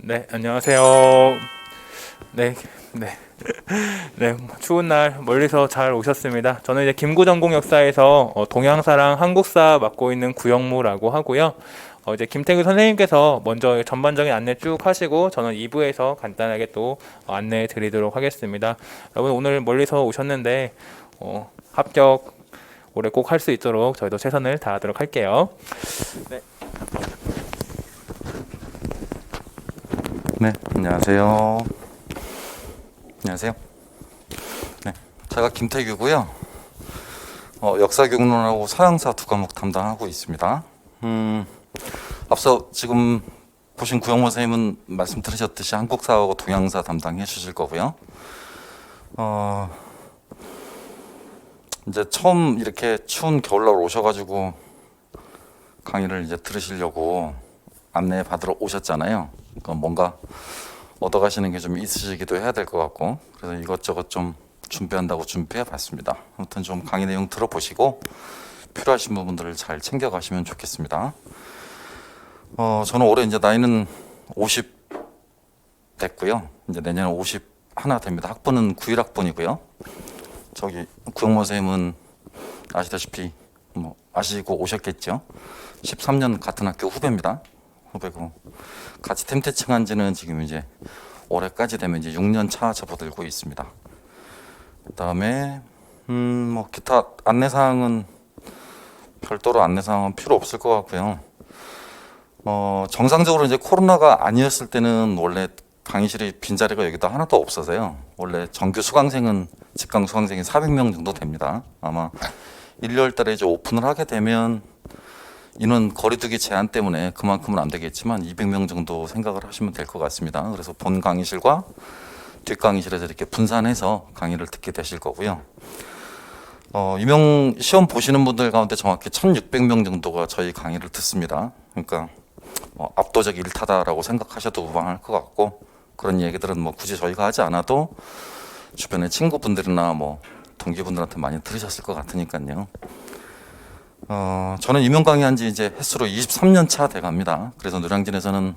네, 안녕하세요. 네, 네, 네, 추운 날 멀리서 잘 오셨습니다. 저는 이제 김구전공 역사에서 동양사랑 한국사 맡고 있는 구영무라고 하고요. 이제 김태규 선생님께서 먼저 전반적인 안내 쭉 하시고 저는 2부에서 간단하게 또 안내해 드리도록 하겠습니다. 여러분 오늘 멀리서 오셨는데 합격 올해 꼭 할 수 있도록 저희도 최선을 다하도록 할게요. 네. 네, 안녕하세요. 안녕하세요. 네, 제가 김태규고요. 역사경론하고 서양사 두 과목 담당하고 있습니다. 앞서 지금 보신 구영모 선생님은 말씀 들으셨듯이 한국사하고 동양사 담당해 주실 거고요. 이제 처음 이렇게 추운 겨울날 오셔가지고 강의를 이제 들으시려고 안내 받으러 오셨잖아요. 그러니까 뭔가 얻어가시는 게 좀 있으시기도 해야 될 것 같고, 그래서 이것저것 좀 준비한다고 준비해 봤습니다. 아무튼 좀 강의 내용 들어보시고 필요하신 부분들을 잘 챙겨가시면 좋겠습니다. 저는 올해 이제 나이는 50 됐고요. 이제 내년에 51 됩니다. 학번은 91학번이고요. 저기 구영모 선생님은 아시다시피 뭐 아시고 오셨겠죠. 13년 같은 학교 후배입니다. 후배고 같이 템태칭한 지는 지금 이제 올해까지 되면 이제 6년 차 접어들고 있습니다. 그다음에 뭐 기타 안내사항은 별도로 안내사항은 필요 없을 것 같고요. 정상적으로 이제 코로나가 아니었을 때는 원래 강의실이 빈자리가 여기다 하나도 없어서요. 원래 정규 수강생은 직강 수강생이 400명 정도 됩니다. 아마 1, 2월 달에 이제 오픈을 하게 되면 인원 거리두기 제한 때문에 그만큼은 안 되겠지만 200명 정도 생각을 하시면 될 것 같습니다. 그래서 본 강의실과 뒷 강의실에서 이렇게 분산해서 강의를 듣게 되실 거고요. 임용 시험 보시는 분들 가운데 정확히 1,600명 정도가 저희 강의를 듣습니다. 그러니까 압도적 일타다라고 생각하셔도 무방할 것 같고, 그런 얘기들은 뭐 굳이 저희가 하지 않아도 주변의 친구분들이나 뭐 동기분들한테 많이 들으셨을 것 같으니까요. 저는 임용 강의한 지 이제 횟수로 23년 차 돼갑니다. 그래서 노량진에서는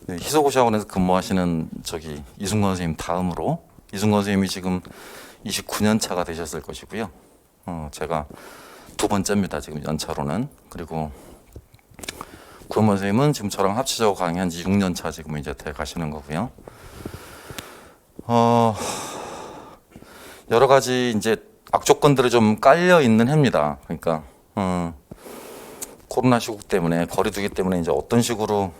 희소고시학원에서 근무하시는 저기 이승건 선생님 다음으로, 이승건 선생님이 지금 29년 차가 되셨을 것이고요. 제가 두 번째입니다. 지금 연차로는. 그리고 구현모 선생님은 지금 저랑 합치자고 강의한 지 6년 차 지금 이제 돼 가시는 거고요. 여러 가지 이제 악조건들이 좀 깔려 있는 해입니다. 그러니까 코로나 시국 때문에 거리두기 때문에 이제 어떤 식으로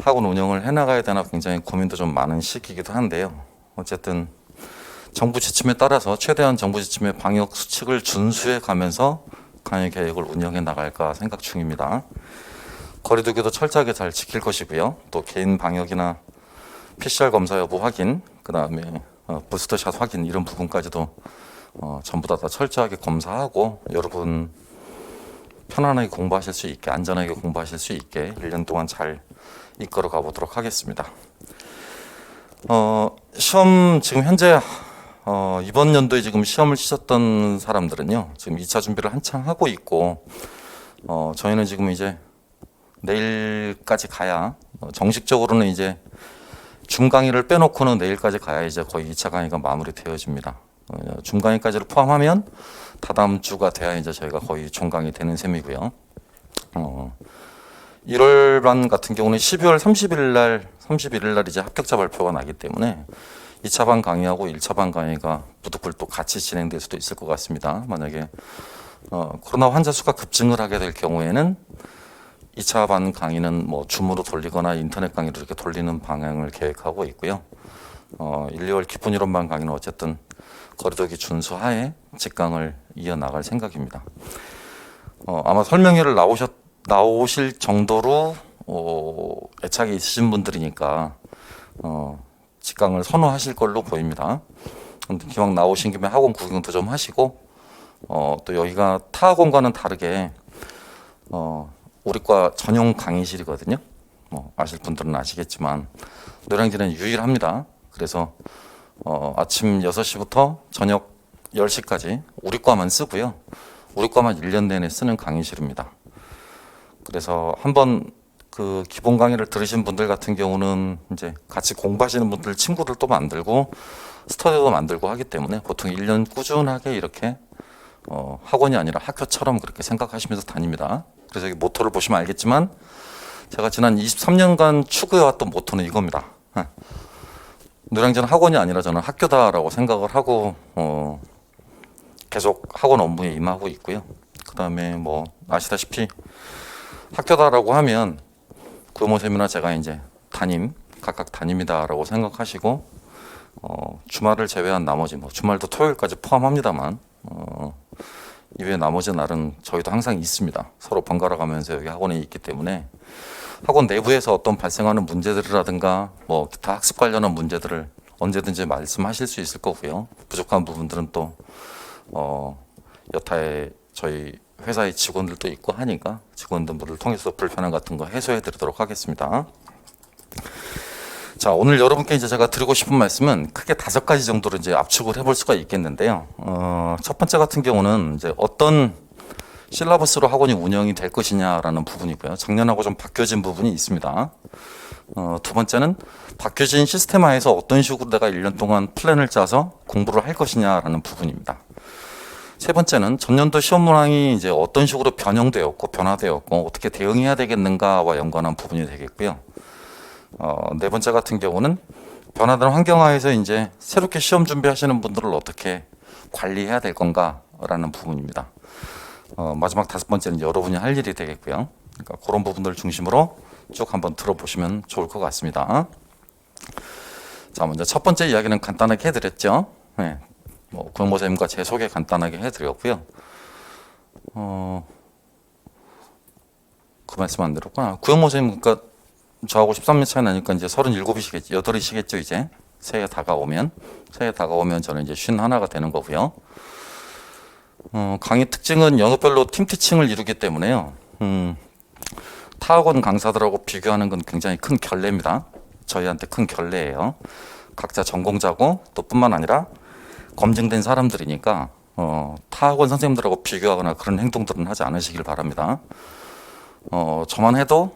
학원 운영을 해나가야 되나 굉장히 고민도 좀 많은 시기이기도 한데요. 어쨌든 정부 지침에 따라서 최대한 정부 지침의 방역 수칙을 준수해 가면서 강의 계획을 운영해 나갈까 생각 중입니다. 거리두기도 철저하게 잘 지킬 것이고요. 또 개인 방역이나 PCR 검사 여부 확인, 그 다음에 부스터샷 확인 이런 부분까지도 전부 다 철저하게 검사하고 여러분 편안하게 공부하실 수 있게, 안전하게 공부하실 수 있게 1년 동안 잘 이끌어 가보도록 하겠습니다. 시험 지금 현재 이번 연도에 지금 시험을 치셨던 사람들은요, 지금 2차 준비를 한창 하고 있고, 저희는 지금 이제 내일까지 가야 정식적으로는 이제 줌 강의를 빼놓고는 내일까지 가야 이제 거의 2차 강의가 마무리되어집니다. 줌 강의까지를 포함하면 다다음 주가 돼야 이제 저희가 거의 총 강의 되는 셈이고요. 1월 반 같은 경우는 12월 31일 날 이제 합격자 발표가 나기 때문에 2차 반 강의하고 1차 반 강의가 부득불 같이 진행될 수도 있을 것 같습니다. 만약에 코로나 환자 수가 급증을 하게 될 경우에는 2차 반 강의는 뭐 줌으로 돌리거나 인터넷 강의로 이렇게 돌리는 방향을 계획하고 있고요. 1, 2월 기본 이론 반 강의는 어쨌든 거리두기 준수하에 직강을 이어나갈 생각입니다. 아마 설명회를 나오실 정도로 애착이 있으신 분들이니까 직강을 선호하실 걸로 보입니다. 기왕 나오신 김에 학원 구경도 좀 하시고, 또 여기가 타 학원과는 다르게 우리과 전용 강의실이거든요. 뭐 아실 분들은 아시겠지만 노량진은 유일합니다. 그래서 아침 6시부터 저녁 10시까지 우리과만 쓰고요. 우리과만 1년 내내 쓰는 강의실입니다. 그래서 한번 그 기본 강의를 들으신 분들 같은 경우는 이제 같이 공부하시는 분들 친구를 또 만들고 스터디도 만들고 하기 때문에 보통 1년 꾸준하게 이렇게 학원이 아니라 학교처럼 그렇게 생각하시면서 다닙니다. 그래서 여기 모토를 보시면 알겠지만 제가 지난 23년간 추구해왔던 모토는 이겁니다. 노량진 학원이 아니라 저는 학교다라고 생각을 하고 계속 학원 업무에 임하고 있고요. 그 다음에 뭐 아시다시피 학교다라고 하면 구호모쌤이나 제가 이제 각각 담임이다라고 생각하시고 주말을 제외한 나머지 뭐 주말도 토요일까지 포함합니다만 이외 나머지 날은 저희도 항상 있습니다. 서로 번갈아 가면서 여기 학원에 있기 때문에 학원 내부에서 어떤 발생하는 문제들이라든가 뭐 기타 학습 관련한 문제들을 언제든지 말씀하실 수 있을 거고요. 부족한 부분들은 또 여타의 저희 회사의 직원들도 있고 하니까 직원들을 통해서 불편함 같은 거 해소해 드리도록 하겠습니다. 자, 오늘 여러분께 이제 제가 드리고 싶은 말씀은 크게 5가지 정도로 이제 압축을 해볼 수가 있겠는데요. 첫 번째 같은 경우는 이제 어떤 실라버스로 학원이 운영이 될 것이냐라는 부분이고요. 작년하고 좀 바뀌어진 부분이 있습니다. 두 번째는 바뀌어진 시스템화에서 어떤 식으로 내가 1년 동안 플랜을 짜서 공부를 할 것이냐라는 부분입니다. 세 번째는 전년도 시험 문항이 이제 어떤 식으로 변형되었고 변화되었고 어떻게 대응해야 되겠는가와 연관한 부분이 되겠고요. 네 번째 같은 경우는 변화된 환경하에서 이제 새롭게 시험 준비하시는 분들을 어떻게 관리해야 될 건가라는 부분입니다. 마지막 5번째는 여러분이 할 일이 되겠고요. 그러니까 그런 부분들을 중심으로 쭉 한번 들어보시면 좋을 것 같습니다. 자, 먼저 첫 번째 이야기는 간단하게 해드렸죠. 네. 구영모쌤과 제 소개 간단하게 해드렸고요. 그 말씀 안 드렸구나. 구영모쌤, 그러니까 저하고 13년 차이 나니까 이제 37이시겠죠. 8이시겠죠, 이제. 새해 다가오면 저는 이제 51가 되는 거고요. 강의 특징은 영역별로 팀 티칭을 이루기 때문에요. 타학원 강사들하고 비교하는 건 굉장히 큰 결례입니다. 저희한테 큰 결례예요. 각자 전공자고 또 뿐만 아니라 검증된 사람들이니까 타학원 선생님들하고 비교하거나 그런 행동들은 하지 않으시길 바랍니다. 저만 해도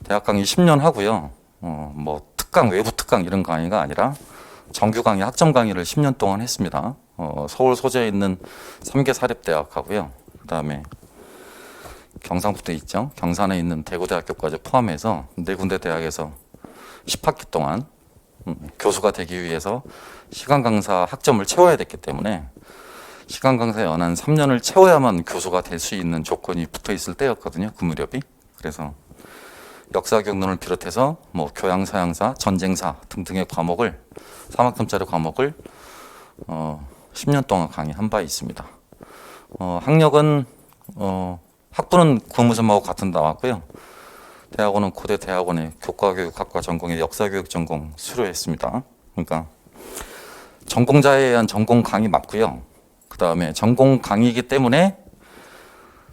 대학 강의 10년 하고요. 뭐 특강, 외부 특강 이런 강의가 아니라 정규 강의, 학점 강의를 10년 동안 했습니다. 서울 소재에 있는 3개 사립대학하고요. 그 다음에 경상북도에 있죠. 경산에 있는 대구대학교까지 포함해서 4군데 대학에서 10학기 동안 교수가 되기 위해서 시간 강사 학점을 채워야 됐기 때문에 시간 강사 연한 3년을 채워야만 교수가 될 수 있는 조건이 붙어 있을 때였거든요. 그 무렵이. 그래서 역사 경론을 비롯해서 뭐 교양 서양사, 전쟁사 등등의 과목을 3학점짜리 과목을 10년 동안 강의한 바 있습니다. 학력은 학부는 구무점하고 같은 나왔고요. 대학원은 고대 대학원의 교과교육학과 전공의 역사교육 전공 수료했습니다. 그러니까 전공자에 의한 전공 강의 맞고요. 그 다음에 전공 강의이기 때문에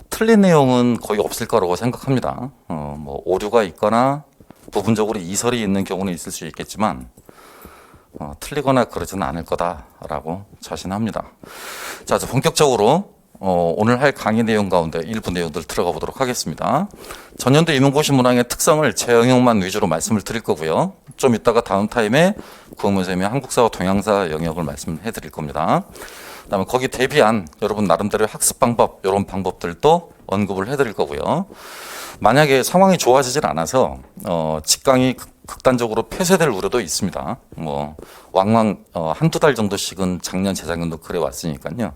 틀린 내용은 거의 없을 거라고 생각합니다. 뭐 오류가 있거나 부분적으로 이설이 있는 경우는 있을 수 있겠지만 틀리거나 그러지는 않을 거다라고 자신합니다. 자, 본격적으로 오늘 할 강의 내용 가운데 일부 내용들 들어가 보도록 하겠습니다. 전년도 임용고시 문항의 특성을 제 영역만 위주로 말씀을 드릴 거고요. 좀 이따가 다음 타임에 구호문쌤의 한국사와 동양사 영역을 말씀해 드릴 겁니다. 그다음에 거기 대비한 여러분 나름대로의 학습 방법, 이런 방법들도 언급을 해 드릴 거고요. 만약에 상황이 좋아지질 않아서 직강이 극단적으로 폐쇄될 우려도 있습니다. 뭐 왕왕 한두 달 정도씩은 작년 재작년도 그래 왔으니까요.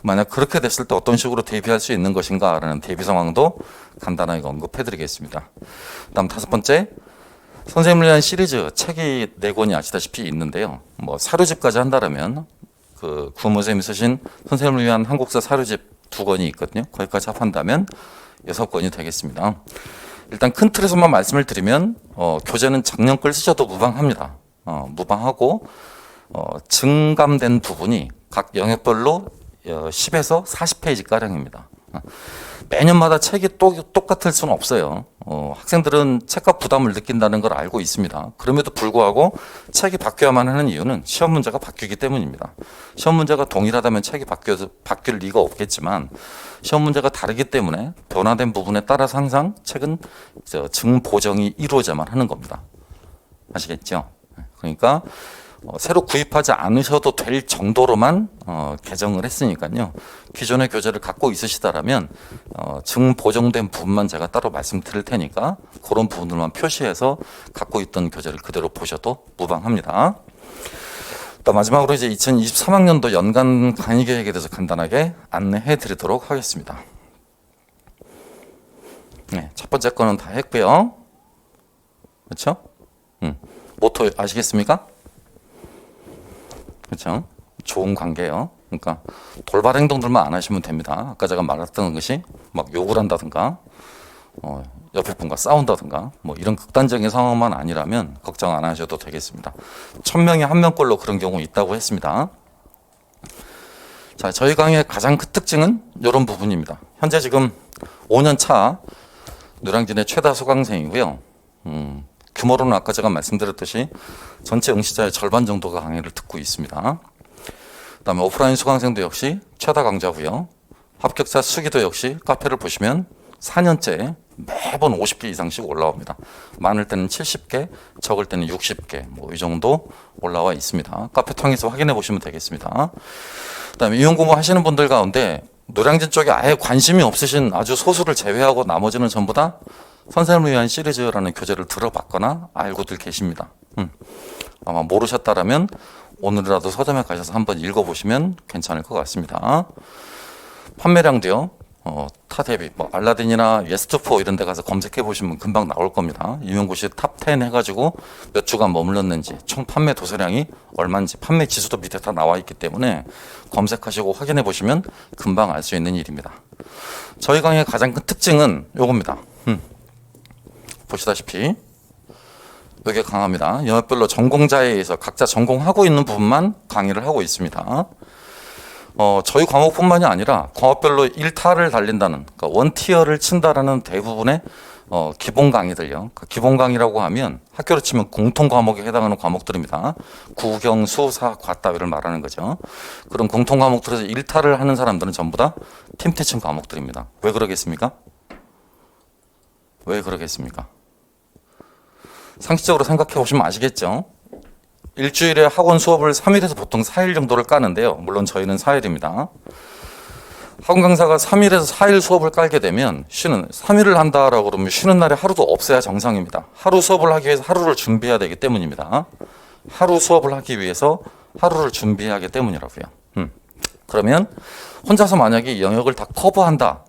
만약 그렇게 됐을 때 어떤 식으로 대비할 수 있는 것인가라는 대비 상황도 간단하게 언급해 드리겠습니다. 그다음 5번째, 선생님을 위한 시리즈 책이 4권이 아시다시피 있는데요. 뭐 사료집까지 한다라면 그 구호모쌤이 쓰신 선생님을 위한 한국사 사료집 2권이 있거든요. 거기까지 합한다면 6권이 되겠습니다. 일단 큰 틀에서만 말씀을 드리면 교재는 작년 걸 쓰셔도 무방합니다. 무방하고 증감된 부분이 각 영역별로 10에서 40페이지 가량입니다. 매년마다 책이 똑같을 수는 없어요. 학생들은 책값 부담을 느낀다는 걸 알고 있습니다. 그럼에도 불구하고 책이 바뀌어야만 하는 이유는 시험 문제가 바뀌기 때문입니다. 시험 문제가 동일하다면 책이 바뀔 리가 없겠지만 시험 문제가 다르기 때문에 변화된 부분에 따라서 항상 책은 증보정이 이루어져야만 하는 겁니다. 아시겠죠? 그러니까 새로 구입하지 않으셔도 될 정도로만 개정을 했으니까요. 기존의 교재를 갖고 있으시다라면 증보정된 부분만 제가 따로 말씀드릴 테니까 그런 부분들만 표시해서 갖고 있던 교재를 그대로 보셔도 무방합니다. 또 마지막으로 이제 2023학년도 연간 강의 계획에 대해서 간단하게 안내해 드리도록 하겠습니다. 네, 첫 번째 거는 다 했고요. 그렇죠? 모토 아시겠습니까? 그렇죠? 좋은 관계예요. 그러니까 돌발 행동들만 안 하시면 됩니다. 아까 제가 말했던 것이 막 욕을 한다든가 옆에 분과 싸운다든가 뭐 이런 극단적인 상황만 아니라면 걱정 안 하셔도 되겠습니다. 1000명에 1명꼴로 그런 경우 있다고 했습니다. 자, 저희 강의의 가장 큰 특징은 이런 부분입니다. 현재 지금 5년 차 노량진의 최다 수강생이고요. 규모로는 아까 제가 말씀드렸듯이 전체 응시자의 절반 정도가 강의를 듣고 있습니다. 그다음에 오프라인 수강생도 역시 최다 강좌고요. 합격자 수기도 역시 카페를 보시면 4년째 매번 50개 이상씩 올라옵니다. 많을 때는 70개, 적을 때는 60개, 뭐 이 정도 올라와 있습니다. 카페 통해서 확인해 보시면 되겠습니다. 그다음에 이용 공부 하시는 분들 가운데 노량진 쪽에 아예 관심이 없으신 아주 소수를 제외하고 나머지는 전부 다 선생님을 위한 시리즈라는 교재를 들어봤거나 알고들 계십니다. 아마 모르셨다라면 오늘이라도 서점에 가셔서 한번 읽어보시면 괜찮을 것 같습니다. 판매량도요. 타 대비 뭐 알라딘이나 예스트포 이런 데 가서 검색해 보시면 금방 나올 겁니다. 임용고시 탑10 해가지고 몇 주간 머물렀는지 총 판매 도서량이 얼마인지 판매 지수도 밑에 다 나와 있기 때문에 검색하시고 확인해 보시면 금방 알 수 있는 일입니다. 저희 강의의 가장 큰 특징은 요겁니다. 보시다시피 이게 강합니다. 영역별로 전공자에 의해서 각자 전공하고 있는 부분만 강의를 하고 있습니다. 저희 과목뿐만이 아니라 과목별로 1타를 달린다는 그러니까 원티어를 친다라는 대부분의 기본 강의들요. 그러니까 기본 강의라고 하면 학교로 치면 공통 과목에 해당하는 과목들입니다. 국영, 수사, 과따위를 말하는 거죠. 그런 공통 과목들에서 1타를 하는 사람들은 전부 다 팀티칭 과목들입니다. 왜 그러겠습니까? 왜 그러겠습니까? 상식적으로 생각해 보시면 아시겠죠? 일주일에 학원 수업을 3일에서 보통 4일 정도를 까는데요. 물론 저희는 4일입니다. 학원 강사가 3일에서 4일 수업을 깔게 되면 3일을 한다라고 그러면 쉬는 날이 하루도 없어야 정상입니다. 하루 수업을 하기 위해서 하루를 준비해야 되기 때문입니다. 하루 수업을 하기 위해서 하루를 준비해야 하기 때문이라고요. 그러면 혼자서 만약에 이 영역을 다 커버한다.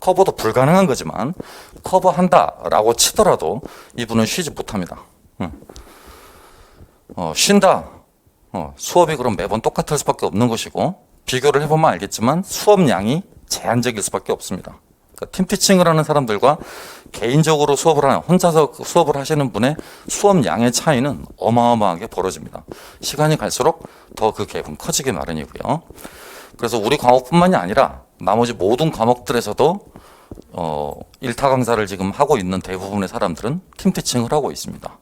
커버도 불가능한 거지만 커버한다라고 치더라도 이분은 쉬지 못합니다. 쉰다. 수업이 그럼 매번 똑같을 수밖에 없는 것이고 비교를 해보면 알겠지만 수업량이 제한적일 수밖에 없습니다. 그러니까 팀티칭을 하는 사람들과 개인적으로 수업을 하는 혼자서 수업을 하시는 분의 수업량의 차이는 어마어마하게 벌어집니다. 시간이 갈수록 더 그 갭은 커지기 마련이고요. 그래서 우리 과목뿐만이 아니라 나머지 모든 과목들에서도 1타 강사를 지금 하고 있는 대부분의 사람들은 팀티칭을 하고 있습니다.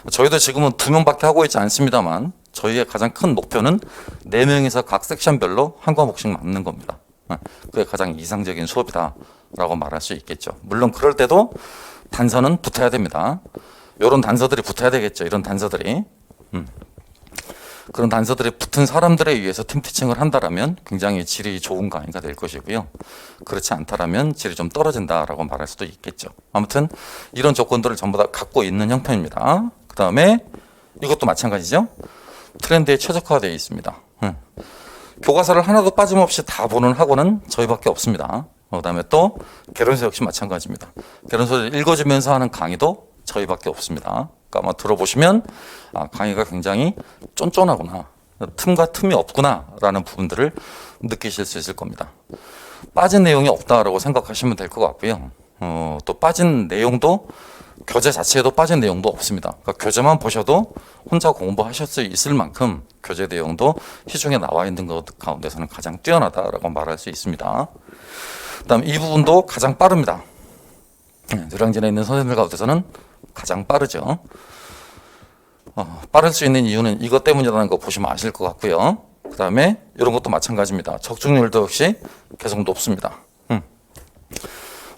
저희도 지금은 2명밖에 하고 있지 않습니다만 저희의 가장 큰 목표는 4명에서 각 섹션별로 한 과목씩 맞는 겁니다. 그게 가장 이상적인 수업이다라고 말할 수 있겠죠. 물론 그럴 때도 단서는 붙어야 됩니다. 이런 단서들이 붙어야 되겠죠. 이런 단서들이. 그런 단서들이 붙은 사람들에 의해서 팀티칭을 한다라면 굉장히 질이 좋은 강의가 될 것이고요. 그렇지 않다라면 질이 좀 떨어진다라고 말할 수도 있겠죠. 아무튼 이런 조건들을 전부 다 갖고 있는 형편입니다. 그 다음에 이것도 마찬가지죠. 트렌드에 최적화되어 있습니다. 교과서를 하나도 빠짐없이 다 보는 학원은 저희밖에 없습니다. 그 다음에 또 개론서 역시 마찬가지입니다. 개론서를 읽어주면서 하는 강의도 저희밖에 없습니다. 그러니까 아마 들어보시면 강의가 굉장히 쫀쫀하구나, 틈과 틈이 없구나 라는 부분들을 느끼실 수 있을 겁니다. 빠진 내용이 없다라고 생각하시면 될 것 같고요. 또 빠진 내용도 교재 자체에도 빠진 내용도 없습니다. 그러니까 교재만 보셔도 혼자 공부하실 수 있을 만큼 교재 내용도 시중에 나와 있는 것 가운데서는 가장 뛰어나다라고 말할 수 있습니다. 그다음 이 부분도 가장 빠릅니다. 노량진에 있는 선생님들 가운데서는 가장 빠르죠. 빠를 수 있는 이유는 이것 때문이라는 거 보시면 아실 것 같고요. 그 다음에 이런 것도 마찬가지입니다. 적중률도 역시 계속 높습니다.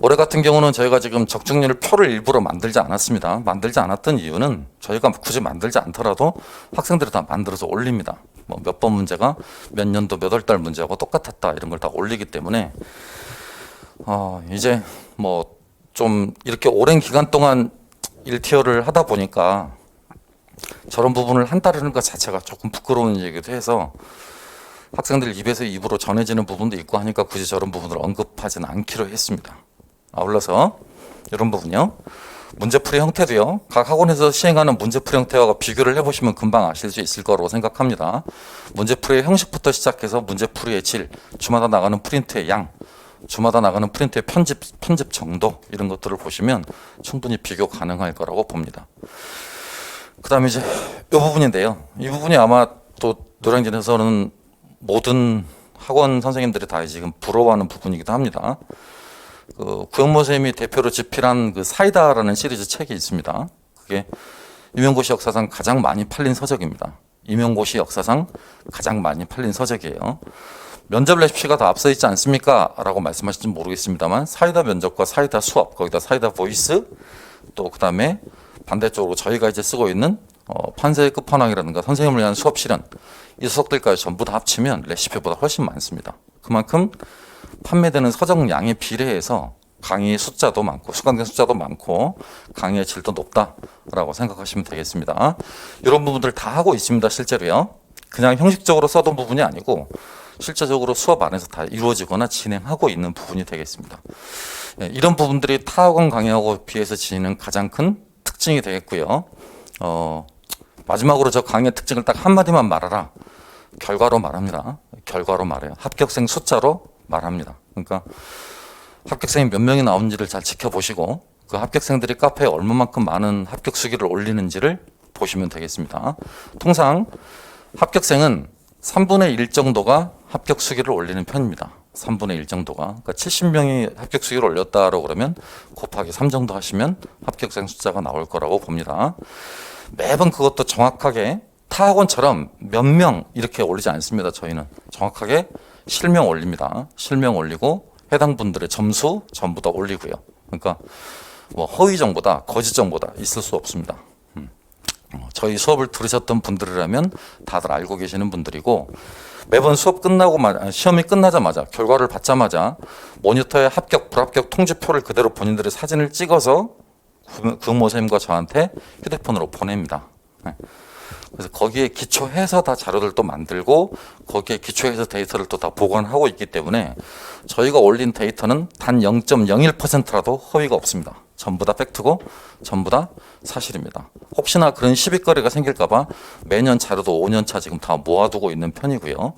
올해 같은 경우는 저희가 지금 적중률 표를 일부러 만들지 않았습니다. 만들지 않았던 이유는 저희가 굳이 만들지 않더라도 학생들이 다 만들어서 올립니다. 뭐 몇 번 문제가 몇 년도 몇 월 달 문제하고 똑같았다 이런 걸 다 올리기 때문에 이제 뭐 좀 이렇게 오랜 기간 동안 1티어를 하다 보니까 저런 부분을 한다는 것 자체가 조금 부끄러운 얘기도 해서 학생들 입에서 입으로 전해지는 부분도 있고 하니까 굳이 저런 부분을 언급하지는 않기로 했습니다. 아울러서 이런 부분요. 문제풀이 형태도요. 각 학원에서 시행하는 문제풀이 형태와 비교를 해보시면 금방 아실 수 있을 거라고 생각합니다. 문제풀이의 형식부터 시작해서 문제풀이의 질, 주마다 나가는 프린트의 양, 주마다 나가는 프린트의 편집 정도 이런 것들을 보시면 충분히 비교 가능할 거라고 봅니다. 그 다음에 이제 이 부분인데요. 이 부분이 아마 또 노량진에서는 모든 학원 선생님들이 다 지금 부러워하는 부분이기도 합니다. 그 구영모 선생님이 대표로 집필한 그 사이다라는 시리즈 책이 있습니다. 그게 임용고시 역사상 가장 많이 팔린 서적입니다. 임용고시 역사상 가장 많이 팔린 서적이에요. 면접 레시피가 더 앞서 있지 않습니까? 라고 말씀하실지 모르겠습니다만 사이다 면접과 사이다 수업, 거기다 사이다 보이스, 또 그 다음에 반대쪽으로 저희가 이제 쓰고 있는 판세의 끝판왕이라든가 선생님을 위한 수업 실현, 이 서적들까지 전부 다 합치면 레시피보다 훨씬 많습니다. 그만큼 판매되는 서적 양에 비례해서 강의 숫자도 많고 수강생 숫자도 많고 강의의 질도 높다라고 생각하시면 되겠습니다. 이런 부분들 다 하고 있습니다. 실제로요. 그냥 형식적으로 써둔 부분이 아니고 실제적으로 수업 안에서 다 이루어지거나 진행하고 있는 부분이 되겠습니다. 이런 부분들이 타 학원 강의하고 비해서 지니는 가장 큰 특징이 되겠고요. 마지막으로 저 강의의 특징을 딱 한마디만 말하라. 결과로 말합니다. 결과로 말해요. 합격생 숫자로 말합니다. 그러니까 합격생이 몇 명이 나오는지를 잘 지켜보시고 그 합격생들이 카페에 얼마만큼 많은 합격 수기를 올리는지를 보시면 되겠습니다. 통상 합격생은 3분의 1 정도가 합격 수기를 올리는 편입니다. 3분의 1 정도가. 그러니까 70명이 합격 수기를 올렸다라고 그러면 곱하기 3 정도 하시면 합격생 숫자가 나올 거라고 봅니다. 매번 그것도 정확하게 타 학원처럼 몇 명 이렇게 올리지 않습니다. 저희는 정확하게 실명 올립니다. 실명 올리고 해당 분들의 점수 전부 다 올리고요. 그러니까 뭐 허위 정보다 거짓 정보다 있을 수 없습니다. 저희 수업을 들으셨던 분들이라면 다들 알고 계시는 분들이고 매번 수업 끝나고 시험이 끝나자마자 결과를 받자마자 모니터에 합격 불합격 통지표를 그대로 본인들의 사진을 찍어서 구영모 선생님과 저한테 휴대폰으로 보냅니다. 그래서 거기에 기초해서 다 자료를 또 만들고 거기에 기초해서 데이터를 또 다 보관하고 있기 때문에 저희가 올린 데이터는 단 0.01%라도 허위가 없습니다. 전부 다 팩트고 전부 다 사실입니다. 혹시나 그런 시비거리가 생길까봐 매년 자료도 5년차 지금 다 모아두고 있는 편이고요.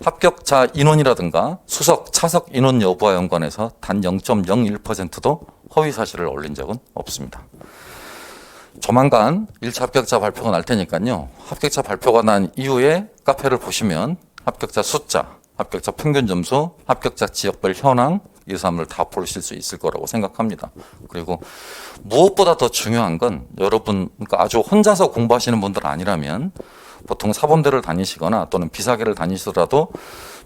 합격자 인원이라든가 수석, 차석 인원 여부와 연관해서 단 0.01%도 허위 사실을 올린 적은 없습니다. 조만간 1차 합격자 발표가 날 테니까요. 합격자 발표가 난 이후에 카페를 보시면 합격자 숫자, 합격자 평균 점수, 합격자 지역별 현황 이 사람들 다 보실 수 있을 거라고 생각합니다. 그리고 무엇보다 더 중요한 건 여러분 그러니까 아주 혼자서 공부하시는 분들 아니라면 보통 사범대를 다니시거나 또는 비사계를 다니시더라도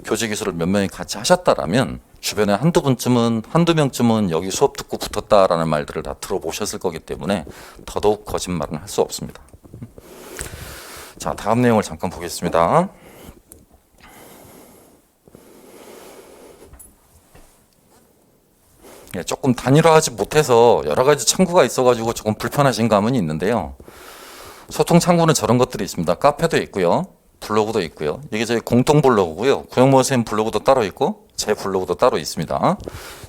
교직 기술을 몇 명이 같이 하셨다라면 주변에 한두 명쯤은 여기 수업 듣고 붙었다라는 말들을 다 들어보셨을 거기 때문에 더더욱 거짓말은 할 수 없습니다. 자, 다음 내용을 잠깐 보겠습니다. 조금 단일화하지 못해서 여러 가지 창구가 있어가지고 조금 불편하신 감은 있는데요. 소통 창구는 저런 것들이 있습니다. 카페도 있고요. 블로그도 있고요. 이게 저희 공통 블로그고요. 구영모 선생님 블로그도 따로 있고 제 블로그도 따로 있습니다.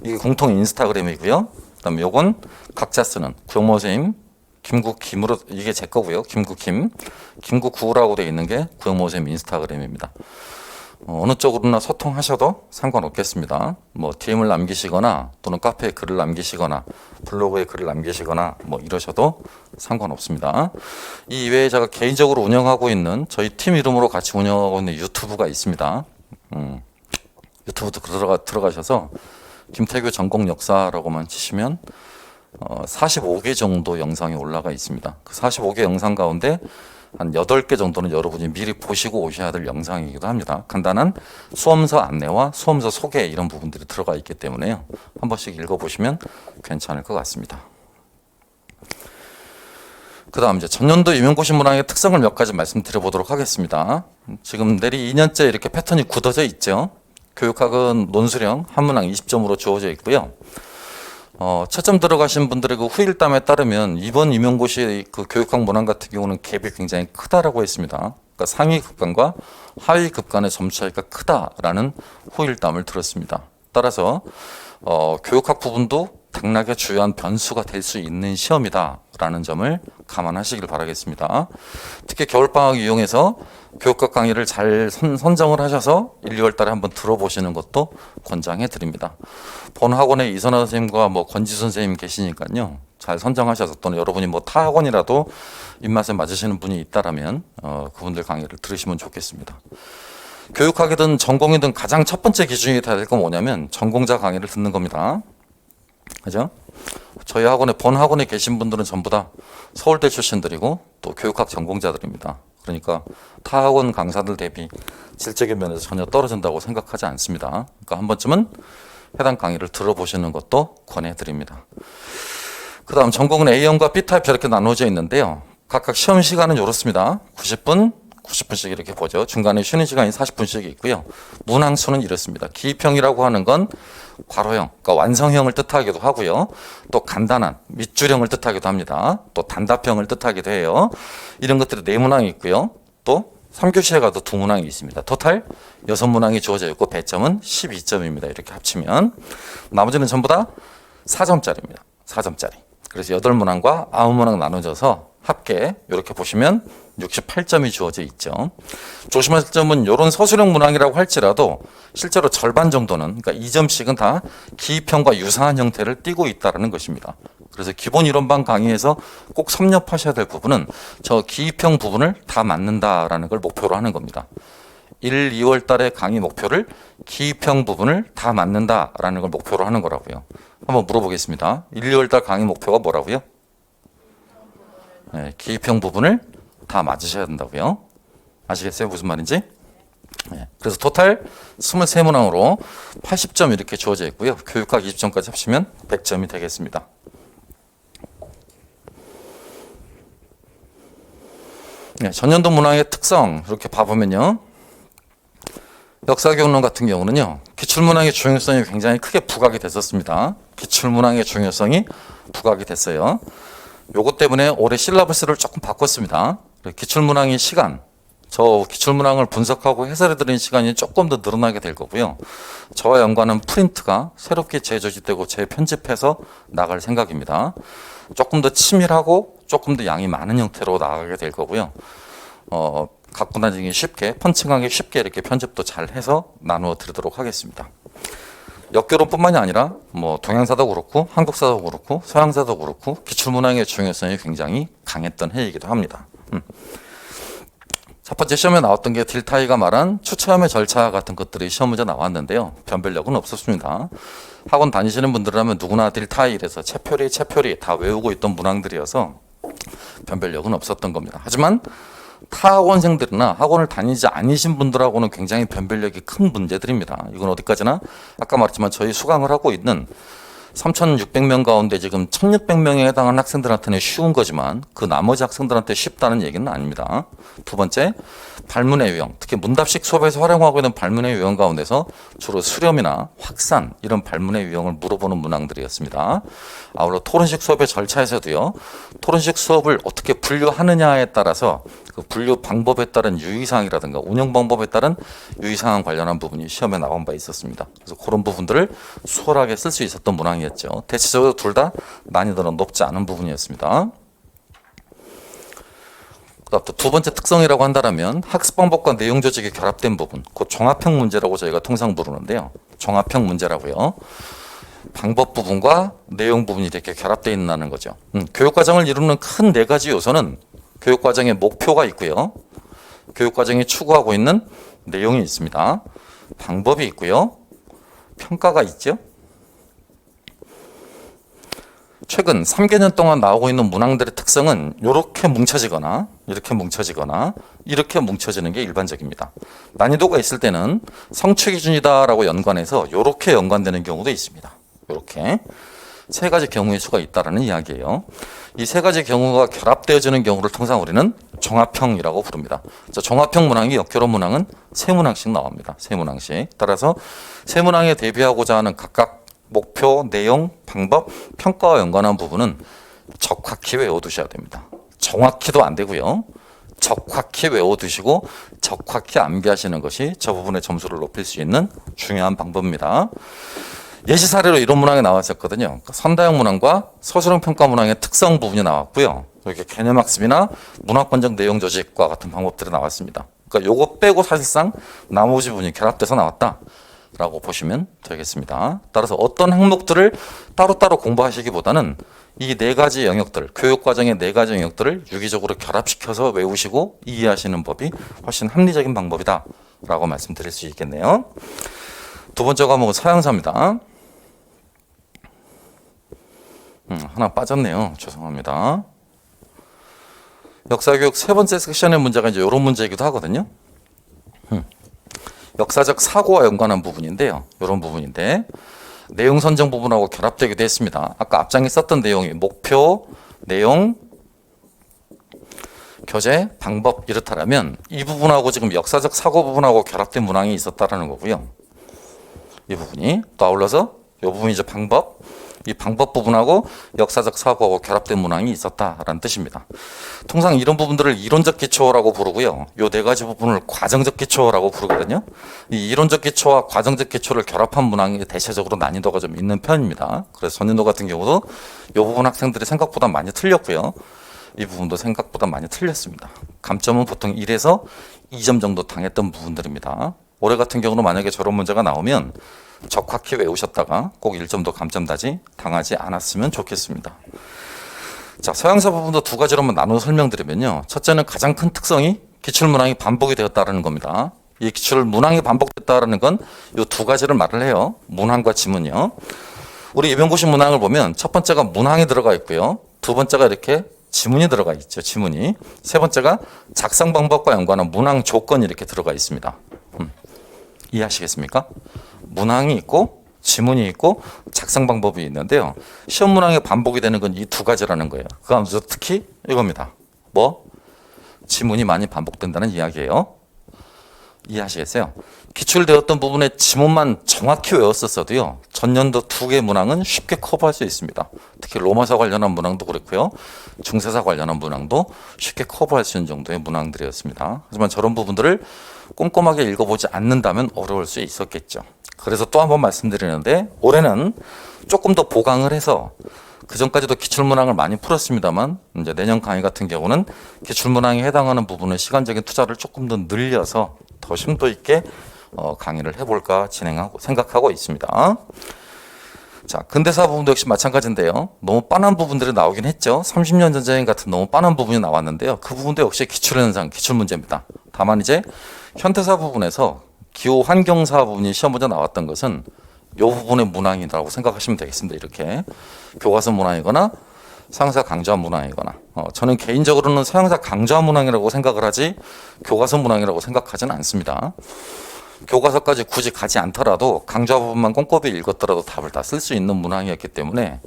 이게 공통 인스타그램이고요. 그다음에 요건 각자 쓰는 구영모 선생님 김구김으로 이게 제 거고요. 김구구라고 되어 있는 게 구영모 선생님 인스타그램입니다. 어느 쪽으로나 소통하셔도 상관없겠습니다. 뭐 DM을 남기시거나 또는 카페에 글을 남기시거나 블로그에 글을 남기시거나 뭐 이러셔도 상관없습니다. 이 이외에 제가 개인적으로 운영하고 있는 저희 팀 이름으로 같이 운영하고 있는 유튜브가 있습니다. 유튜브도 들어가셔서 김태규 전공 역사라고만 치시면 45개 정도 영상이 올라가 있습니다. 그 45개 영상 가운데 한 8개 정도는 여러분이 미리 보시고 오셔야 될 영상이기도 합니다. 간단한 수험서 안내와 수험서 소개 이런 부분들이 들어가 있기 때문에요. 한 번씩 읽어보시면 괜찮을 것 같습니다. 그 다음 이제 전년도 임용고시 문항의 특성을 몇 가지 말씀드려보도록 하겠습니다. 지금 내리 2년째 이렇게 패턴이 굳어져 있죠. 교육학은 논술형 한 문항 20점으로 주어져 있고요. 채점 들어가신 분들의 그 후일담에 따르면 이번 임용고시 그 교육학 문항 같은 경우는 갭이 굉장히 크다라고 했습니다. 그러니까 상위 급간과 하위 급간의 점 차이가 크다라는 후일담을 들었습니다. 따라서 교육학 부분도 당락의 주요한 변수가 될 수 있는 시험이다라는 점을 감안하시길 바라겠습니다. 특히 겨울방학 이용해서 교육학 강의를 잘 선정을 하셔서 1, 2월 달에 한번 들어보시는 것도 권장해 드립니다. 본 학원에 이선화 선생님과 권지수 선생님 계시니까요. 잘 선정하셔서 또는 여러분이 타 학원이라도 입맛에 맞으시는 분이 있다라면 그분들 강의를 들으시면 좋겠습니다. 교육학이든 전공이든 가장 첫 번째 기준이 돼야 될 건 뭐냐면 전공자 강의를 듣는 겁니다. 그죠? 저희 학원에 본 학원에 계신 분들은 전부 다 서울대 출신들이고 또 교육학 전공자들입니다. 그러니까 타 학원 강사들 대비 질적인 면에서 전혀 떨어진다고 생각하지 않습니다. 그러니까 한 번쯤은 해당 강의를 들어보시는 것도 권해드립니다. 그 다음 전공은 A형과 B타입 이렇게 나눠져 있는데요. 각각 시험 시간은 이렇습니다. 90분, 90분씩 이렇게 보죠. 중간에 쉬는 시간이 40분씩 있고요. 문항수는 이렇습니다. 기입형이라고 하는 건 괄호형, 그러니까 완성형을 뜻하기도 하고요. 또 간단한 밑줄형을 뜻하기도 합니다. 또 단답형을 뜻하기도 해요. 이런 것들이 4문항이 있고요. 또 3교시에 가도 2문항이 있습니다. 토탈 6문항이 주어져 있고 배점은 12점입니다. 이렇게 합치면 나머지는 전부 다 4점짜리입니다. 4점짜리. 그래서 8문항과 9문항 나눠져서 합계 이렇게 보시면 68점이 주어져 있죠. 조심하실 점은 이런 서술형 문항이라고 할지라도 실제로 절반 정도는, 그러니까 2점씩은 다 기입형과 유사한 형태를 띠고 있다는 것입니다. 그래서 기본 이론반 강의에서 꼭 섭렵하셔야 될 부분은 저 기입형 부분을 다 맞는다라는 걸 목표로 하는 겁니다. 1, 2월 달에 강의 목표를 기입형 부분을 다 맞는다라는 걸 목표로 하는 거라고요. 한번 물어보겠습니다. 1, 2월 달 강의 목표가 뭐라고요? 네, 기입형 부분을 다 맞으셔야 된다고요. 아시겠어요? 무슨 말인지? 네, 그래서 토탈 23문항으로 80점 이렇게 주어져 있고요. 교육학 20점까지 합치면 100점이 되겠습니다. 네, 전년도 문항의 특성 이렇게 봐보면요. 역사교육론 같은 경우는요. 기출문항의 중요성이 굉장히 크게 부각이 됐었습니다. 기출문항의 중요성이 부각이 됐어요. 요것 때문에 올해 실라버스를 조금 바꿨습니다. 기출문항의 시간, 저 기출문항을 분석하고 해설해드리는 시간이 조금 더 늘어나게 될 거고요. 저와 연관한 프린트가 새롭게 재조직되고 재편집해서 나갈 생각입니다. 조금 더 치밀하고 조금 더 양이 많은 형태로 나가게 될 거고요. 갖고 다니기 쉽게, 펀칭하기 쉽게 이렇게 편집도 잘 해서 나누어 드리도록 하겠습니다. 역교론뿐만이 아니라 동양사도 그렇고 한국사도 그렇고 서양사도 그렇고 기출문항의 중요성이 굉장히 강했던 해이기도 합니다. 첫 번째 시험에 나왔던 게 딜타이가 말한 추체험의 절차 같은 것들이 시험 문제 나왔는데요. 변별력은 없었습니다. 학원 다니시는 분들이라면 누구나 딜타이 이래서 채표리 다 외우고 있던 문항들이어서 변별력은 없었던 겁니다. 하지만 타 학원생들이나 학원을 다니지 않으신 분들하고는 굉장히 변별력이 큰 문제들입니다. 이건 어디까지나 아까 말했지만 저희 수강을 하고 있는 3,600명 가운데 지금 1,600명에 해당하는 학생들한테는 쉬운 거지만 그 나머지 학생들한테 쉽다는 얘기는 아닙니다. 두 번째, 발문의 유형, 특히 문답식 수업에서 활용하고 있는 발문의 유형 가운데서 주로 수렴이나 확산 이런 발문의 유형을 물어보는 문항들이었습니다. 아울러 토론식 수업의 절차에서도요. 토론식 수업을 어떻게 분류하느냐에 따라서 그 분류 방법에 따른 유의사항이라든가 운영 방법에 따른 유의사항 관련한 부분이 시험에 나온 바 있었습니다. 그래서 그런 부분들을 수월하게 쓸 수 있었던 문항이었죠. 대체적으로 둘 다 난이도는 높지 않은 부분이었습니다. 그다음 또 두 번째 특성이라고 한다면 학습 방법과 내용 조직이 결합된 부분, 그 종합형 문제라고 저희가 통상 부르는데요. 종합형 문제라고요. 방법 부분과 내용 부분이 이렇게 결합되어 있는 거죠. 교육과정을 이루는 큰 4가지 요소는 교육과정의 목표가 있고요. 교육과정이 추구하고 있는 내용이 있습니다. 방법이 있고요. 평가가 있죠. 최근 3개년 동안 나오고 있는 문항들의 특성은 이렇게 뭉쳐지거나 이렇게 뭉쳐지거나 이렇게 뭉쳐지는 게 일반적입니다. 난이도가 있을 때는 성취 기준이다라고 연관해서 이렇게 연관되는 경우도 있습니다. 이렇게 세 가지 경우의 수가 있다라는 이야기예요. 이 세 가지 경우가 결합되어지는 경우를 통상 우리는 종합형이라고 부릅니다. 종합형 문항이 역결합 문항은 세 문항씩 나옵니다. 세 문항씩. 따라서 세 문항에 대비하고자 하는 각각 목표, 내용, 방법, 평가와 연관한 부분은 적확히 외워두셔야 됩니다. 정확히도 안 되고요. 적확히 외워두시고 적확히 암기하시는 것이 저 부분의 점수를 높일 수 있는 중요한 방법입니다. 예시 사례로 이런 문항이 나왔었거든요. 선다형 문항과 서술형 평가 문항의 특성 부분이 나왔고요. 이렇게 개념학습이나 문학권적 내용 조직과 같은 방법들이 나왔습니다. 그러니까 요거 빼고 사실상 나머지 부분이 결합돼서 나왔다. 라고 보시면 되겠습니다. 따라서 어떤 항목들을 따로따로 공부하시기보다는 이 네 가지 영역들, 교육과정의 네 가지 영역들을 유기적으로 결합시켜서 외우시고 이해하시는 법이 훨씬 합리적인 방법이다 라고 말씀드릴 수 있겠네요. 두 번째 과목은 서양사입니다. 하나 빠졌네요. 죄송합니다. 역사교육 세 번째 섹션의 문제가 이제 이런 문제이기도 하거든요. 역사적 사고와 연관한 부분인데요. 이런 부분인데 내용 선정 부분하고 결합되기도 했습니다. 아까 앞장에 썼던 내용이 목표, 내용, 교재, 방법 이렇다라면 이 부분하고 지금 역사적 사고 부분하고 결합된 문항이 있었다라는 거고요. 이 부분이 또 아울러서 이 부분이 이제 방법, 이 방법 부분하고 역사적 사고하고 결합된 문항이 있었다라는 뜻입니다. 통상 이런 부분들을 이론적 기초라고 부르고요. 이 네 가지 부분을 과정적 기초라고 부르거든요. 이 이론적 기초와 과정적 기초를 결합한 문항이 대체적으로 난이도가 좀 있는 편입니다. 그래서 전년도 같은 경우도 이 부분 학생들이 생각보다 많이 틀렸고요. 이 부분도 생각보다 많이 틀렸습니다. 감점은 보통 1에서 2점 정도 당했던 부분들입니다. 올해 같은 경우는 만약에 저런 문제가 나오면 적확히 외우셨다가 꼭 1점도 감점다지 당하지 않았으면 좋겠습니다. 자, 서양사 부분도 두 가지로만 나눠 설명드리면요. 첫째는 가장 큰 특성이 기출문항이 반복이 되었다는 겁니다. 이 기출문항이 반복됐다는 건 이 두 가지를 말을 해요. 문항과 지문이요. 우리 이병고시 문항을 보면 첫 번째가 문항이 들어가 있고요. 두 번째가 이렇게 지문이 들어가 있죠. 지문이. 세 번째가 작성 방법과 연관한 문항 조건이 이렇게 들어가 있습니다. 이해하시겠습니까? 문항이 있고 지문이 있고 작성 방법이 있는데요. 시험 문항에 반복이 되는 건 이 두 가지라는 거예요. 그 가운데서 특히 이겁니다. 뭐? 지문이 많이 반복된다는 이야기예요. 이해하시겠어요? 기출되었던 부분의 지문만 정확히 외웠었어도요. 전년도 두 개 문항은 쉽게 커버할 수 있습니다. 특히 로마사 관련한 문항도 그렇고요. 중세사 관련한 문항도 쉽게 커버할 수 있는 정도의 문항들이었습니다. 하지만 저런 부분들을 꼼꼼하게 읽어보지 않는다면 어려울 수 있었겠죠. 그래서 또 한 번 말씀드리는데 올해는 조금 더 보강을 해서 그 전까지도 기출문항을 많이 풀었습니다만 이제 내년 강의 같은 경우는 기출문항에 해당하는 부분의 시간적인 투자를 조금 더 늘려서 더 심도 있게 강의를 해볼까 생각하고 있습니다. 자, 근대사 부분도 역시 마찬가지인데요. 너무 빤한 부분들이 나오긴 했죠. 30년 전쟁 같은 너무 빤한 부분이 나왔는데요. 그 부분도 역시 기출현상, 기출문제입니다. 다만 이제 현대사 부분에서 기후 환경사 부분이 시험 문제 나왔던 것은 이 부분의 문항이라고 생각하시면 되겠습니다. 이렇게 교과서 문항이거나 서양사 강조한 문항이거나 저는 개인적으로는 서양사 강조한 문항이라고 생각을 하지 교과서 문항이라고 생각하지는 않습니다. 교과서까지 굳이 가지 않더라도 강좌 부분만 꼼꼼히 읽었더라도 답을 다 쓸 수 있는 문항이었기 때문에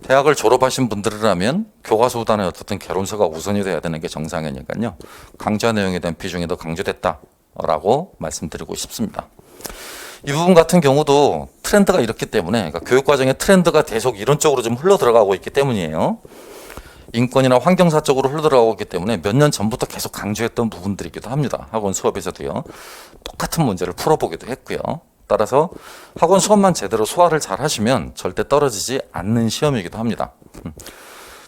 대학을 졸업하신 분들이라면 교과서보다는 어떻든 개론서가 우선이 돼야 되는 게 정상이니까요. 강좌 내용에 대한 비중이 더 강조됐다라고 말씀드리고 싶습니다. 이 부분 같은 경우도 트렌드가 이렇기 때문에 그러니까 교육과정의 트렌드가 계속 이런 쪽으로 좀 흘러 들어가고 있기 때문이에요. 인권이나 환경사 쪽으로 흘러들어가고 있기 때문에 몇 년 전부터 계속 강조했던 부분들이기도 합니다. 학원 수업에서도요. 똑같은 문제를 풀어보기도 했고요. 따라서 학원 수업만 제대로 소화를 잘 하시면 절대 떨어지지 않는 시험이기도 합니다.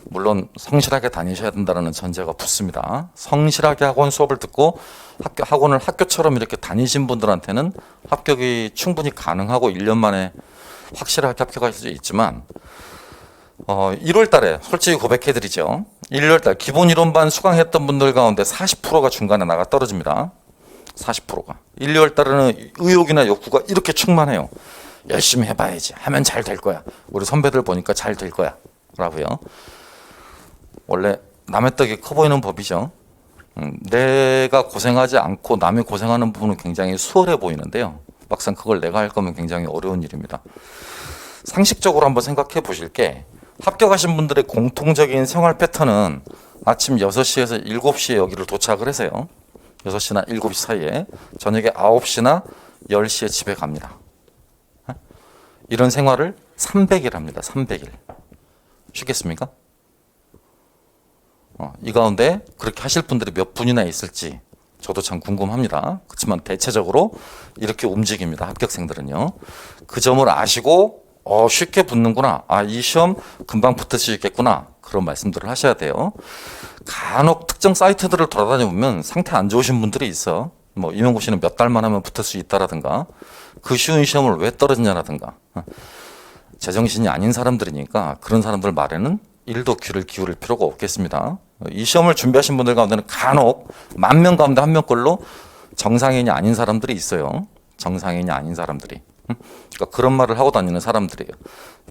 물론 성실하게 다니셔야 된다는 전제가 붙습니다. 성실하게 학원 수업을 듣고 학원을 학교처럼 이렇게 다니신 분들한테는 합격이 충분히 가능하고 1년 만에 확실하게 합격할 수 있지만 1월 달에 솔직히 고백해드리죠. 1월 달 기본 이론반 수강했던 분들 가운데 40%가 중간에 나가 떨어집니다. 40%가. 1, 2월 달에는 의욕이나 욕구가 이렇게 충만해요. 열심히 해봐야지. 하면 잘 될 거야. 우리 선배들 보니까 잘 될 거야. 거라고요. 원래 남의 떡이 커 보이는 법이죠. 내가 고생하지 않고 남이 고생하는 부분은 굉장히 수월해 보이는데요. 막상 그걸 내가 할 거면 굉장히 어려운 일입니다. 상식적으로 한번 생각해 보실 게 합격하신 분들의 공통적인 생활 패턴은 아침 6시에서 7시에 여기를 도착을 해서요. 6시나 7시 사이에 저녁에 9시나 10시에 집에 갑니다. 이런 생활을 300일 합니다. 300일. 쉽겠습니까? 이 가운데 그렇게 하실 분들이 몇 분이나 있을지 저도 참 궁금합니다. 그렇지만 대체적으로 이렇게 움직입니다. 합격생들은요. 그 점을 아시고 쉽게 붙는구나. 이 시험 금방 붙을 수 있겠구나. 그런 말씀들을 하셔야 돼요. 간혹 특정 사이트들을 돌아다녀 보면 상태 안 좋으신 분들이 있어. 뭐 임용고 씨는 몇 달만 하면 붙을 수 있다라든가 그 쉬운 시험을 왜 떨어지냐라든가 제정신이 아닌 사람들이니까 그런 사람들 말에는 1도 귀를 기울일 필요가 없겠습니다. 이 시험을 준비하신 분들 가운데는 간혹 10,000명 가운데 1명꼴로 정상인이 아닌 사람들이 있어요. 정상인이 아닌 사람들이. 그러니까 그런 말을 하고 다니는 사람들이에요.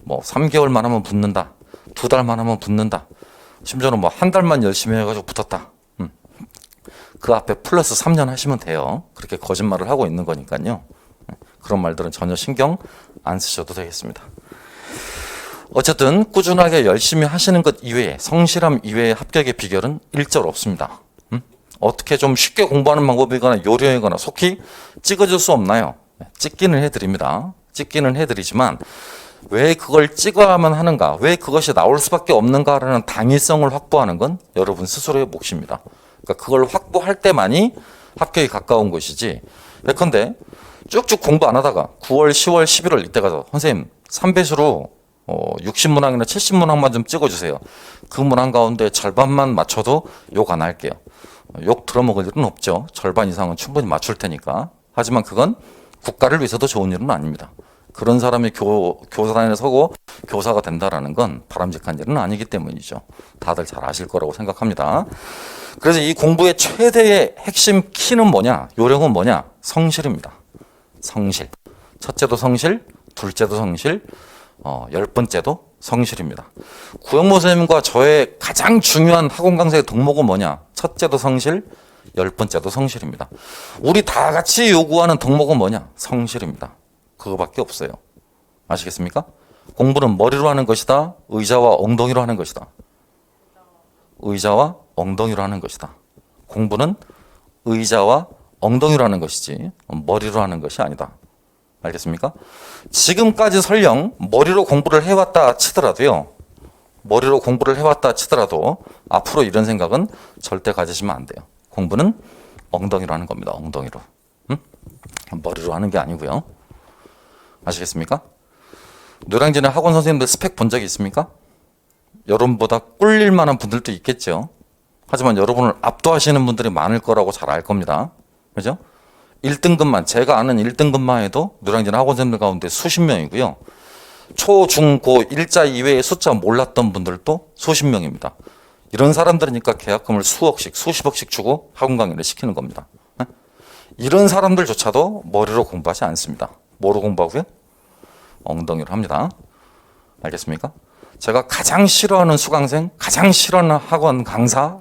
뭐 3개월만 하면 붙는다. 2달만 하면 붙는다. 심지어는 뭐 1달만 열심히 해가지고 붙었다. 그 앞에 플러스 3년 하시면 돼요. 그렇게 거짓말을 하고 있는 거니까요. 그런 말들은 전혀 신경 안 쓰셔도 되겠습니다. 어쨌든 꾸준하게 열심히 하시는 것 이외에 성실함 이외의 합격의 비결은 일절 없습니다. 어떻게 좀 쉽게 공부하는 방법이거나 요령이거나 속히 찍어줄 수 없나요? 찍기는 해드립니다. 찍기는 해드리지만 왜 그걸 찍어야만 하는가? 왜 그것이 나올 수밖에 없는가라는 당위성을 확보하는 건 여러분 스스로의 몫입니다. 그러니까 그걸 확보할 때만이 합격이 가까운 것이지. 예컨대 쭉쭉 공부 안 하다가 9월, 10월, 11월 이때 가서 선생님 3배수로 60문항이나 70문항만 좀 찍어주세요. 그 문항 가운데 절반만 맞춰도 욕 안 할게요. 욕 들어먹을 일은 없죠. 절반 이상은 충분히 맞출 테니까. 하지만 그건 국가를 위해서도 좋은 일은 아닙니다. 그런 사람이 교사단에 서고 교사가 된다라는 건 바람직한 일은 아니기 때문이죠. 다들 잘 아실 거라고 생각합니다. 그래서 이 공부의 최대의 핵심 키는 뭐냐? 요령은 뭐냐? 성실입니다. 성실. 첫째도 성실, 둘째도 성실, 10번째도 성실입니다. 구영모 선생님과 저의 가장 중요한 학원 강사의 덕목은 뭐냐? 첫째도 성실, 10번째도 성실입니다. 우리 다 같이 요구하는 덕목은 뭐냐? 성실입니다. 그거밖에 없어요. 아시겠습니까? 공부는 머리로 하는 것이다. 의자와 엉덩이로 하는 것이다. 의자와 엉덩이로 하는 것이다. 공부는 의자와 엉덩이로 하는 것이지 머리로 하는 것이 아니다. 알겠습니까? 지금까지 설령 머리로 공부를 해왔다 치더라도요. 머리로 공부를 해왔다 치더라도 앞으로 이런 생각은 절대 가지시면 안 돼요. 공부는 엉덩이로 하는 겁니다. 엉덩이로. 머리로 하는 게 아니고요. 아시겠습니까? 노량진의 학원 선생님들 스펙 본 적이 있습니까? 여러분보다 꿀릴 만한 분들도 있겠죠. 하지만 여러분을 압도하시는 분들이 많을 거라고 잘 알 겁니다. 그죠? 1등급만, 제가 아는 1등급만 해도 노량진 학원 선생님들 가운데 수십 명이고요. 초, 중, 고, 일자 이외의 숫자 몰랐던 분들도 수십 명입니다. 이런 사람들이니까 계약금을 수억씩, 수십억씩 주고 학원 강의를 시키는 겁니다. 이런 사람들조차도 머리로 공부하지 않습니다. 뭐로 공부하고요? 엉덩이로 합니다. 알겠습니까? 제가 가장 싫어하는 수강생, 가장 싫어하는 학원 강사,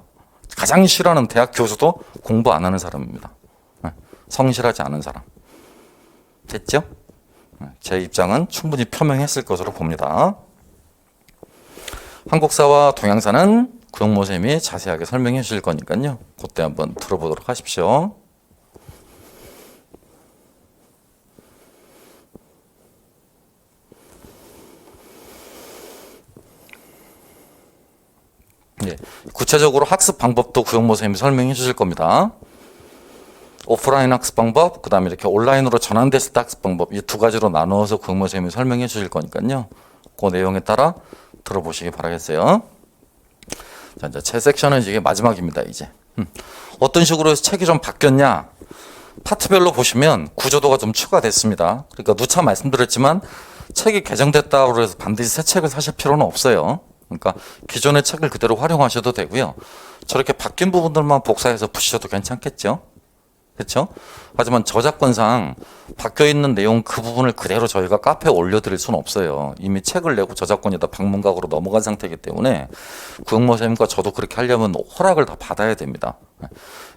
가장 싫어하는 대학 교수도 공부 안 하는 사람입니다. 성실하지 않은 사람. 됐죠? 제 입장은 충분히 표명했을 것으로 봅니다. 한국사와 동양사는 구영모 선생님이 자세하게 설명해 주실 거니까요. 그때 한번 들어보도록 하십시오. 예, 구체적으로 학습 방법도 구영모 선생님이 설명해 주실 겁니다. 오프라인 학습 방법, 그 다음에 이렇게 온라인으로 전환됐을 때 학습 방법, 이 두 가지로 나누어서 구영모 선생님이 설명해 주실 거니까요. 그 내용에 따라 들어보시기 바라겠어요. 자, 이제 제 섹션은 이게 마지막입니다, 이제. 어떤 식으로 해서 책이 좀 바뀌었냐? 파트별로 보시면 구조도가 좀 추가됐습니다. 그러니까 누차 말씀드렸지만 책이 개정됐다고 해서 반드시 새 책을 사실 필요는 없어요. 그러니까 기존의 책을 그대로 활용하셔도 되고요. 저렇게 바뀐 부분들만 복사해서 푸셔도 괜찮겠죠. 그렇죠? 하지만 저작권상 바뀌어 있는 내용 그 부분을 그대로 저희가 카페에 올려드릴 수는 없어요. 이미 책을 내고 저작권이 다 방문각으로 넘어간 상태이기 때문에 구영모 선생님과 저도 그렇게 하려면 허락을 다 받아야 됩니다.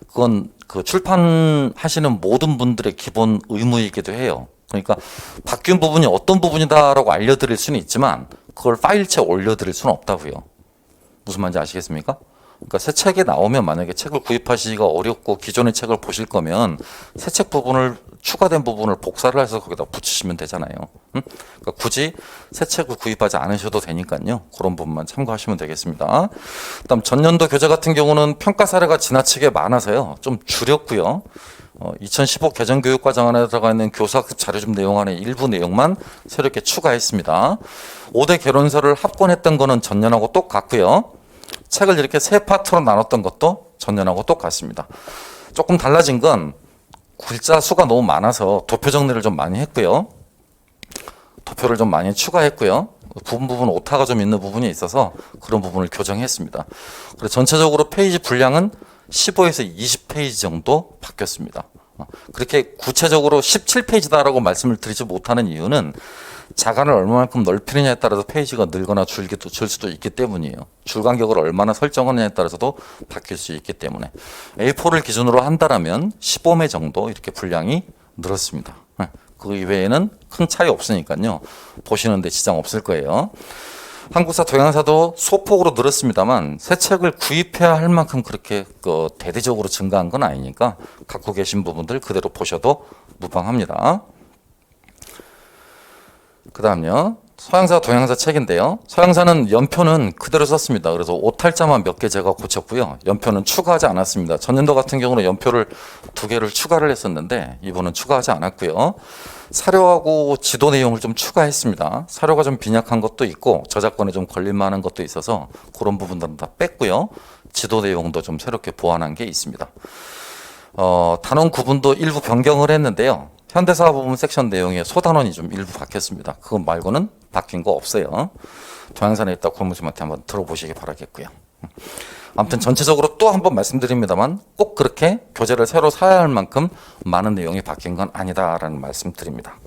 그건 그 출판하시는 모든 분들의 기본 의무이기도 해요. 그러니까 바뀐 부분이 어떤 부분이다라고 알려드릴 수는 있지만 그걸 파일체에 올려드릴 수는 없다고요. 무슨 말인지 아시겠습니까? 그러니까 새 책이 나오면 만약에 책을 구입하시기가 어렵고 기존의 책을 보실 거면 새 책 부분을 추가된 부분을 복사를 해서 거기다 붙이시면 되잖아요. 그러니까 굳이 새 책을 구입하지 않으셔도 되니까요. 그런 부분만 참고하시면 되겠습니다. 그다음 전년도 교재 같은 경우는 평가 사례가 지나치게 많아서요. 좀 줄였고요. 2015 개정교육과정 안에 들어가 있는 교사학습 자료집 내용 안에 일부 내용만 새롭게 추가했습니다. 5대 결론서를 합권했던 거는 전년하고 똑같고요. 책을 이렇게 세 파트로 나눴던 것도 전년하고 똑같습니다. 조금 달라진 건 글자 수가 너무 많아서 도표 정리를 좀 많이 했고요. 도표를 좀 많이 추가했고요. 부분 오타가 좀 있는 부분이 있어서 그런 부분을 교정했습니다. 그래서 전체적으로 페이지 분량은 15에서 20페이지 정도 바뀌었습니다. 그렇게 구체적으로 17페이지다라고 말씀을 드리지 못하는 이유는 자간을 얼마만큼 넓히느냐에 따라서 페이지가 늘거나 줄 수도 있기 때문이에요. 줄 간격을 얼마나 설정하느냐에 따라서도 바뀔 수 있기 때문에 A4를 기준으로 한다라면 15매 정도 이렇게 분량이 늘었습니다. 그 이외에는 큰 차이 없으니까요. 보시는데 지장 없을 거예요. 한국사 동양사도 소폭으로 늘었습니다만 새 책을 구입해야 할 만큼 그렇게 대대적으로 증가한 건 아니니까 갖고 계신 부분들 그대로 보셔도 무방합니다. 그 다음요. 서양사 동양사 책인데요. 서양사는 연표는 그대로 썼습니다. 그래서 오탈자만 몇 개 제가 고쳤고요. 연표는 추가하지 않았습니다. 전년도 같은 경우는 연표를 2개를 추가를 했었는데 이번은 추가하지 않았고요. 사료하고 지도 내용을 좀 추가했습니다. 사료가 좀 빈약한 것도 있고 저작권에 좀 걸릴만한 것도 있어서 그런 부분들은 다 뺐고요. 지도 내용도 좀 새롭게 보완한 게 있습니다. 단원 구분도 일부 변경을 했는데요. 현대사 부분 섹션 내용에 소단원이 좀 일부 바뀌었습니다. 그거 말고는 바뀐 거 없어요. 동양사에 있다 고문님한테 한번 들어보시기 바라겠고요. 아무튼 전체적으로 또 한번 말씀드립니다만 꼭 그렇게 교재를 새로 사야 할 만큼 많은 내용이 바뀐 건 아니다라는 말씀 드립니다.